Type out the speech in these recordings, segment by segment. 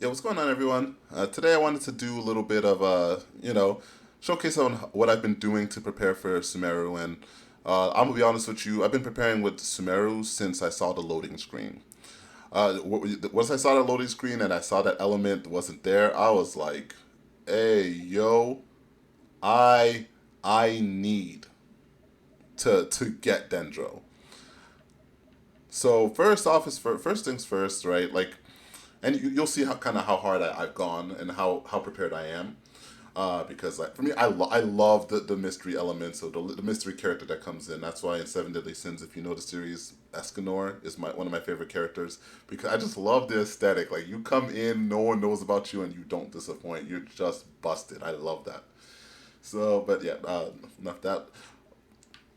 Yeah, what's going on, everyone? Today I wanted to do a little bit of showcase on what I've been doing to prepare for Sumeru, and I'm gonna be honest with you. I've been preparing with Sumeru since I saw the loading screen. Once I saw the loading screen and I saw that element wasn't there, I was like, "Hey, yo, I I need to get Dendro." So first off is first things first, right? Like, and you'll see how kind of how hard I've gone and how prepared I am. Because like for me, I love the mystery elements of the mystery character that comes in. That's why in Seven Deadly Sins, if you know the series, Escanor is one of my favorite characters because I just love the aesthetic. Like you come in, no one knows about you, and you don't disappoint. You're just busted. I love that. So, but yeah, enough that.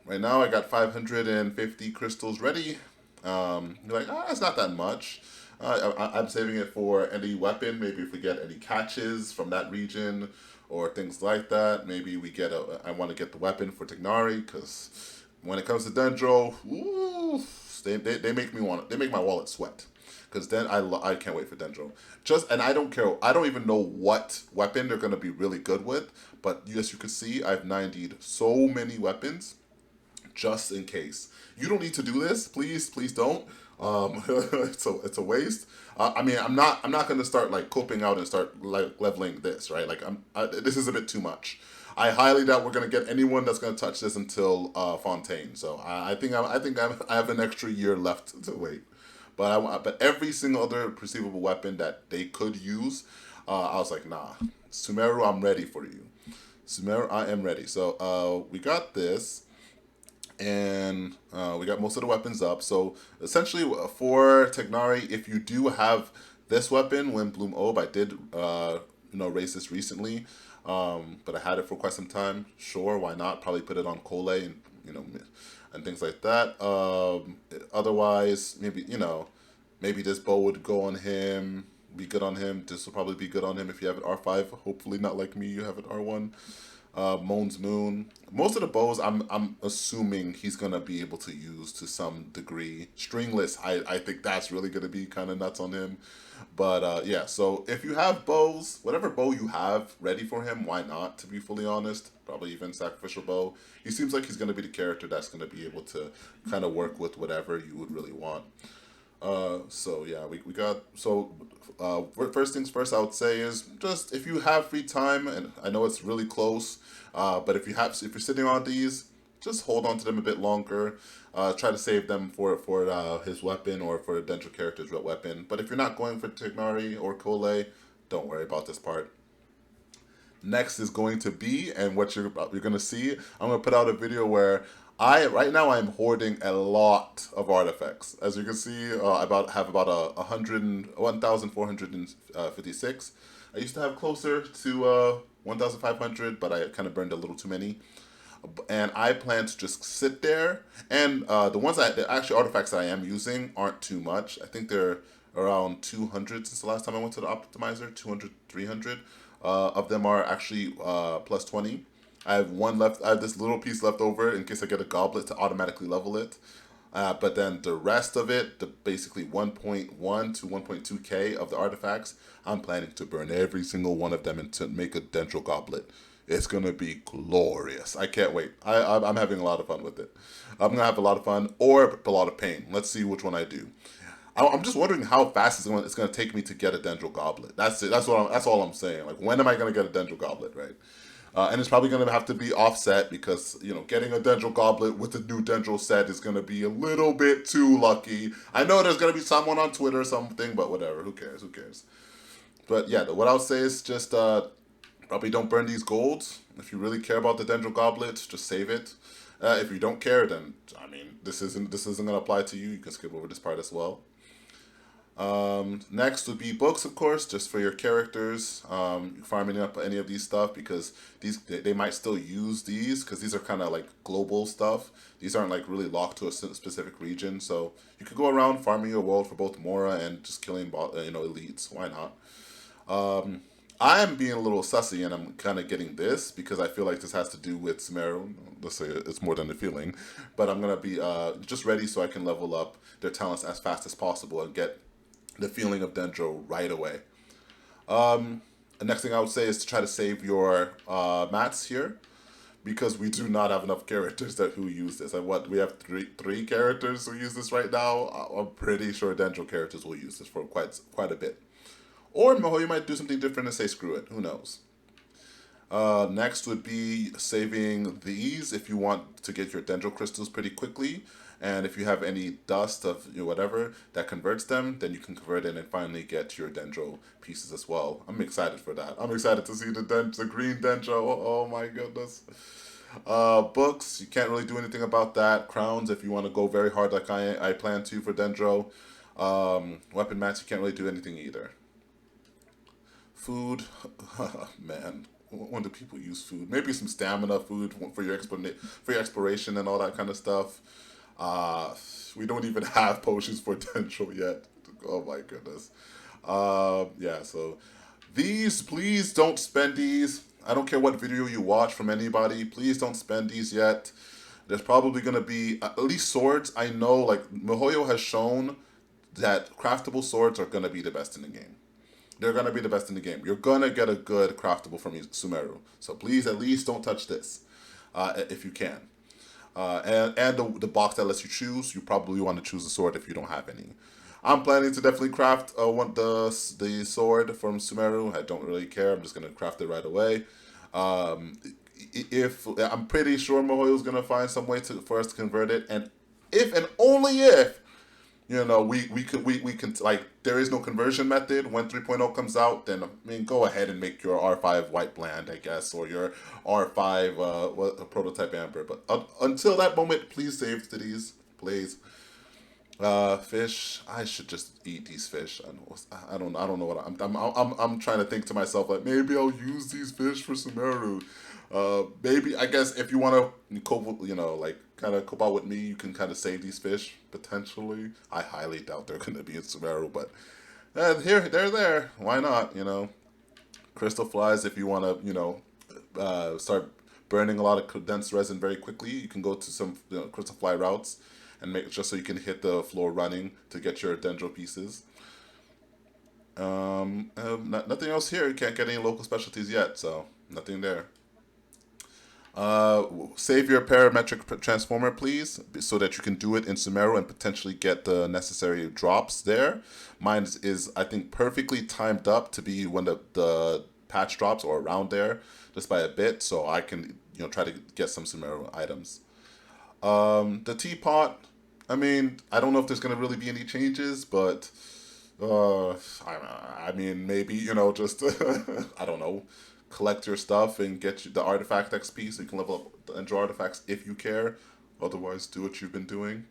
Right now, I got 550 crystals ready. You're like, oh, that's not that much. I'm saving it for any weapon. Maybe if we get any catches from that region or things like that. Maybe we get a. I want to get the weapon for Tignari because when it comes to Dendro, ooh, they make me want. They make my wallet sweat. Because then I can't wait for Dendro. And I don't care. I don't even know what weapon they're gonna be really good with. But as you can see, I've 90'd so many weapons just in case. You don't need to do this, please don't. It's a waste. I mean, I'm not gonna start like coping out and start like leveling this, right? Like this is a bit too much. I highly doubt we're gonna get anyone that's gonna touch this until Fontaine. So I have an extra year left to wait. But every single other perceivable weapon that they could use, I was like, nah, Sumeru, I'm ready for you. Sumeru, I am ready. So we got this and we got most of the weapons up. So essentially, for Tegnari, if you do have this weapon, Wind Bloom Orb, I did raise this recently, but I had it for quite some time. Sure, why not? Probably put it on Cole and and things like that. Otherwise, maybe this bow would go on him. Be good on him. This will probably be good on him if you have an R5. Hopefully, not like me. You have an R1. Moan's Moon. Most of the bows, I'm assuming he's gonna be able to use to some degree. Stringless, I think that's really gonna be kind of nuts on him. But yeah, so if you have bows, whatever bow you have ready for him, why not? To be fully honest, probably even sacrificial bow. He seems like he's gonna be the character that's gonna be able to kind of work with whatever you would really want. So yeah, we got first things first. I would say is just if you have free time, and I know it's really close, but if you're sitting on these, just hold on to them a bit longer. Try to save them for his weapon or for the Dendro character's weapon. But if you're not going for Tignari or Kole, don't worry about this part. Next is going to be, and what you're gonna see, I'm gonna put out a video where I right now I'm hoarding a lot of artifacts. As you can see, I have about 1,456. I used to have closer to 1,500, but I kind of burned a little too many. And I plan to just sit there. And the actual artifacts I am using aren't too much. I think they're around 200 since the last time I went to the optimizer. 200, 300. Of them are actually plus 20. I have one left. I have this little piece left over in case I get a goblet to automatically level it. But then the rest of it, the basically 1.1 to 1.2k of the artifacts, I'm planning to burn every single one of them and to make a Dendro goblet. It's gonna be glorious. I can't wait. I'm having a lot of fun with it. I'm gonna have a lot of fun or a lot of pain. Let's see which one I do. I'm just wondering how fast it's gonna take me to get a Dendro goblet. That's it. That's all I'm saying. Like when am I gonna get a Dendro goblet, right? And it's probably going to have to be offset because, getting a Dendro Goblet with the new Dendro set is going to be a little bit too lucky. I know there's going to be someone on Twitter or something, but whatever. Who cares? Who cares? But yeah, what I would say is just probably don't burn these golds. If you really care about the Dendro Goblet, just save it. If you don't care, then, I mean, this isn't going to apply to you. You can skip over this part as well. Next would be books, of course, just for your characters, farming up any of these stuff because they might still use these because these are kind of like global stuff. These aren't like really locked to a specific region, so you could go around farming your world for both Mora and just killing elites. Why not? I'm being a little sussy and I'm kind of getting this because I feel like this has to do with Sumeru. Let's say it's more than a feeling, but I'm gonna be just ready so I can level up their talents as fast as possible and get the feeling of Dendro right away. The next thing I would say is to try to save your mats here, because we do not have enough characters that who use this. And what we have three characters who use this right now. I'm pretty sure Dendro characters will use this for quite a bit. Or Mihoyo might do something different and say screw it. Who knows? Next would be saving these if you want to get your dendro crystals pretty quickly. And if you have any dust of whatever that converts them, then you can convert it and finally get your dendro pieces as well. I'm excited for that. I'm excited to see the green dendro. Oh my goodness. Books, you can't really do anything about that. Crowns, if you want to go very hard like I plan to for dendro. Weapon mats, you can't really do anything either. Food, man. When do people use food? Maybe some stamina food for your exploration and all that kind of stuff. Uh, we don't even have potions for Dendro yet. Oh my goodness. Yeah. So these, please don't spend these. I don't care what video you watch from anybody. Please don't spend these yet. There's probably gonna be at least swords. I know, like Mihoyo has shown that craftable swords are gonna be the best in the game. They're gonna be the best in the game. You're gonna get a good craftable from Sumeru. So please, at least don't touch this, if you can. And the box that lets you choose, you probably want to choose a sword if you don't have any. I'm planning to definitely craft the sword from Sumeru. I don't really care. I'm just gonna craft it right away. Um, if I'm pretty sure Mihoyo's gonna find some way for us to convert it, and if and only if we can, like, there is no conversion method when 3.0 comes out, then I mean go ahead and make your R5 white bland, I guess, or your R5 prototype amber. But until that moment, please save to these, please. Fish. I should just eat these fish. I don't know what I'm trying to think to myself, like, maybe I'll use these fish for Sumeru. Maybe, I guess, if you want to cope, like kind of cope out with me, you can kind of save these fish potentially. I highly doubt they're going to be in Sumeru, but here they're there. Why not? Crystal flies. If you want to, start burning a lot of condensed resin very quickly, you can go to some crystal fly routes and make just so you can hit the floor running to get your dendro pieces. Nothing else here. You can't get any local specialties yet, so nothing there. Save your parametric transformer, please, so that you can do it in Sumeru and potentially get the necessary drops there. Mine is I think, perfectly timed up to be when the patch drops or around there, just by a bit, so I can try to get some Sumeru items. The teapot, I mean, I don't know if there's gonna really be any changes, but I mean, maybe just I don't know, collect your stuff and get you the artifact XP so you can level up the Endro artifacts if you care. Otherwise, do what you've been doing.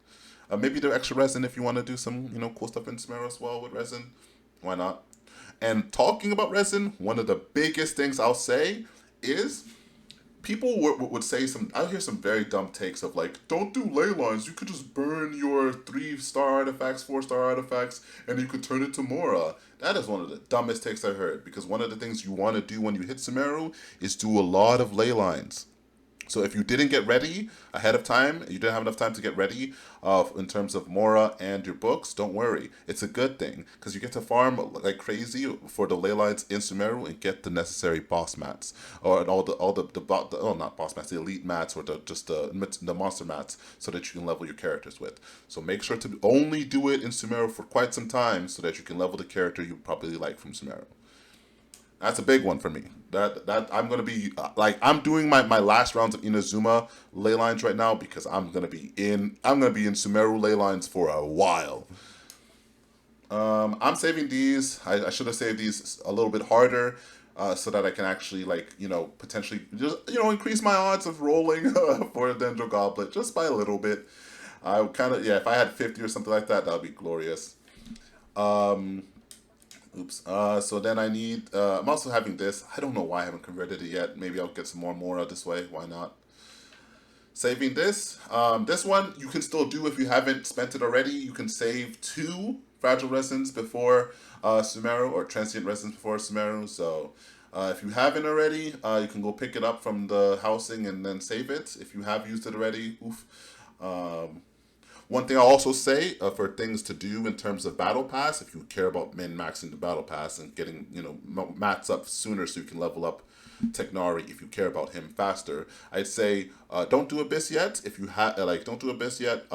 Maybe the extra resin if you want to do some cool stuff in Sumeru as well with resin. Why not? And talking about resin, one of the biggest things I'll say is people would say I hear some very dumb takes of, like, don't do ley lines. You could just burn your 3-star artifacts, 4-star artifacts, and you could turn it to Mora. That is one of the dumbest takes I heard, because one of the things you want to do when you hit Sumeru is do a lot of ley lines. So if you didn't get ready ahead of time, you didn't have enough time to get ready in terms of Mora and your books, don't worry. It's a good thing because you get to farm like crazy for the ley lines in Sumeru and get the necessary boss mats or oh, not boss mats, the elite mats, or the monster mats, so that you can level your characters with. So make sure to only do it in Sumeru for quite some time so that you can level the character you probably like from Sumeru. That's a big one for me. That I'm gonna be like, I'm doing my last rounds of Inazuma ley lines right now because I'm gonna be in Sumeru ley lines for a while. I'm saving these. I should have saved these a little bit harder, so that I can actually, like, potentially just increase my odds of rolling for a Dendro Goblet just by a little bit. I kind of, yeah, if I had 50 or something like that, that would be glorious. Um, Oops. So then I need. I'm also having this. I don't know why I haven't converted it yet. Maybe I'll get some more Mora this way. Why not? Saving this. This one you can still do if you haven't spent it already. You can save 2 fragile resins before Sumeru, or transient resins before Sumeru. So if you haven't already, you can go pick it up from the housing and then save it. If you have used it already, oof. Um, One thing I'll also say for things to do in terms of battle pass, if you care about min maxing the battle pass and getting mats up sooner so you can level up Technari if you care about him faster, I'd say don't do Abyss yet. If you have don't do Abyss yet.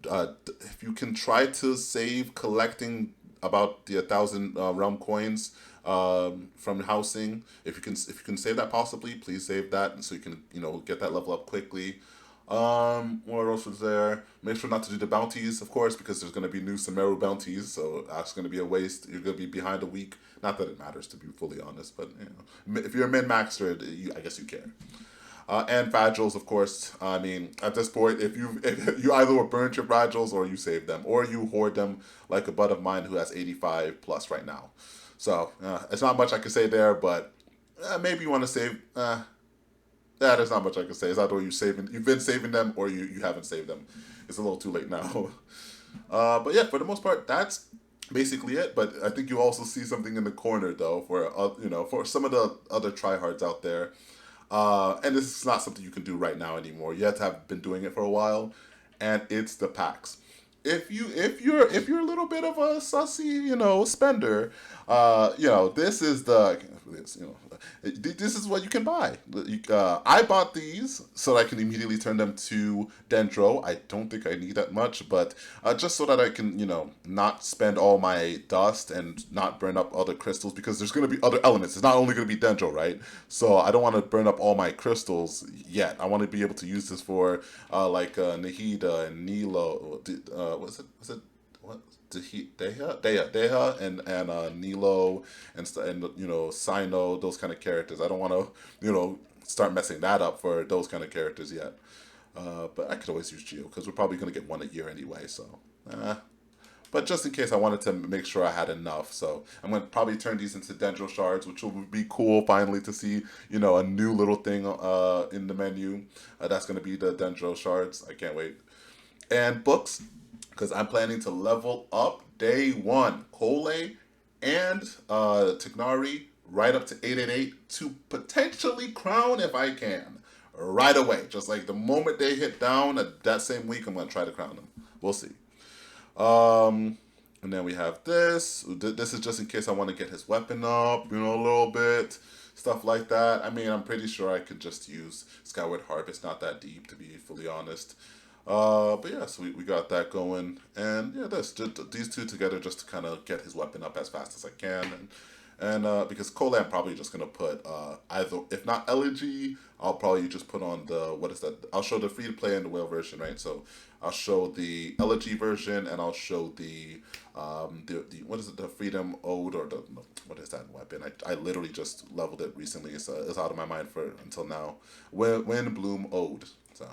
If you can try to save collecting about the 1,000 realm coins from housing, if you can save that possibly, please save that, and so you can get that level up quickly. What else was there? Make sure not to do the bounties, of course, because there's going to be new Sumeru bounties, so that's going to be a waste. You're going to be behind a week. Not that it matters, to be fully honest, but if you're a min maxer, I guess you care. And fragiles, of course. I mean, at this point, if you either burnt your fragiles or you saved them, or you hoard them like a bud of mine who has 85 plus right now. So it's not much I can say there, but maybe you want to save. Yeah, there's not much I can say. It's either you've been saving them, or you haven't saved them. It's a little too late now. But yeah, for the most part, that's basically it. But I think you also see something in the corner though for some of the other tryhards out there. And this is not something you can do right now anymore. You have to have been doing it for a while, and it's the packs. If you're a little bit of a sussy spender, this is this is what you can buy. I bought these so that I can immediately turn them to Dendro. I don't think I need that much, but just so that I can not spend all my dust and not burn up other crystals, because there's going to be other elements. It's not only going to be Dendro, right? So I don't want to burn up all my crystals yet. I want to be able to use this for Nahida and Nilo. Was it what? Deha and Nilo and Sino, those kind of characters. I don't want to start messing that up for those kind of characters yet. But I could always use Geo because we're probably gonna get one a year anyway. So, but just in case, I wanted to make sure I had enough. So I'm gonna probably turn these into Dendro shards, which will be cool finally to see a new little thing in the menu. That's gonna be the Dendro shards. I can't wait. And books, because I'm planning to level up day one Kole and Tignari right up to 888 to potentially crown if I can right away. Just like the moment they hit down that same week, I'm going to try to crown them. We'll see. And then we have this. This is just in case I want to get his weapon up, a little bit. Stuff like that. I mean, I'm pretty sure I could just use Skyward Harp. It's not that deep, to be fully honest. But yeah, so we got that going, and yeah, these two together just to kind of get his weapon up as fast as I can, and because Cole, I'm probably just gonna put either, if not Elegy, I'll probably just put on the, what is that? I'll show the free to play and the whale version, right? So I'll show the Elegy version, and I'll show the what is it? The Freedom Ode, or what is that weapon? I literally just leveled it recently. It's out of my mind for until now. Wind Bloom Ode. So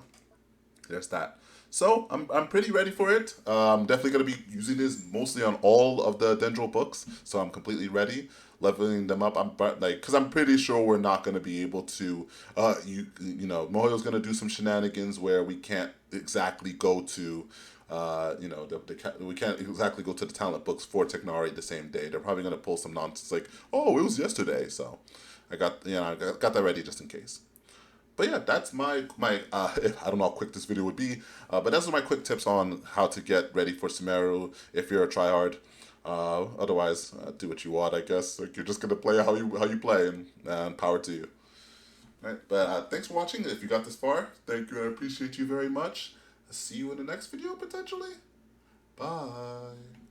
there's that. So I'm pretty ready for it. I'm definitely gonna be using this mostly on all of the Dendro books. So I'm completely ready, leveling them up. Because I'm pretty sure we're not gonna be able to. Mohoyo's gonna do some shenanigans where we can't exactly go to. We can't exactly go to the talent books for Technari the same day. They're probably gonna pull some nonsense like, oh, it was yesterday. So I got that ready just in case. But yeah, that's my I don't know how quick this video would be, but those are my quick tips on how to get ready for Sumeru if you're a tryhard. Otherwise, do what you want, I guess. Like, you're just gonna play how you play, and power to you. Right? But thanks for watching. If you got this far, thank you. I appreciate you very much. See you in the next video potentially. Bye.